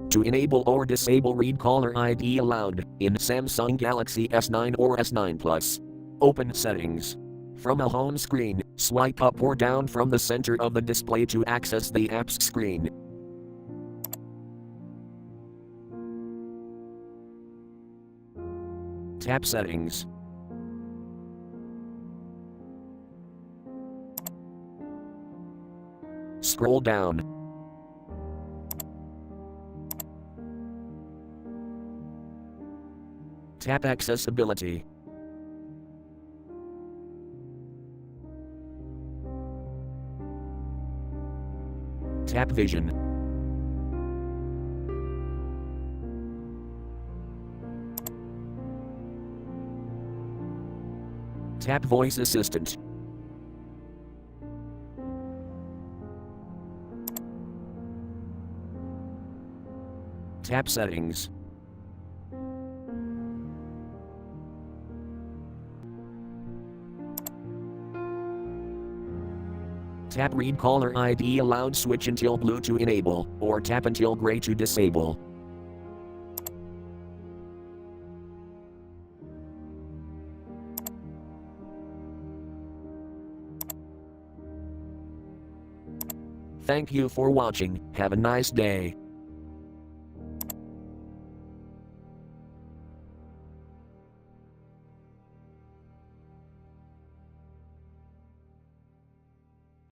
To enable or disable Read Caller ID Aloud in Samsung Galaxy S9 or S9 Plus. Open Settings. From a home screen, swipe up or down from the center of the display to access the app's screen. Tap Settings. Scroll down. Tap Accessibility. Tap Vision. Tap Voice Assistant. Tap Settings. Tap Read Caller ID Aloud, switch until blue to enable, or tap until gray to disable. Thank you for watching. Have a nice day.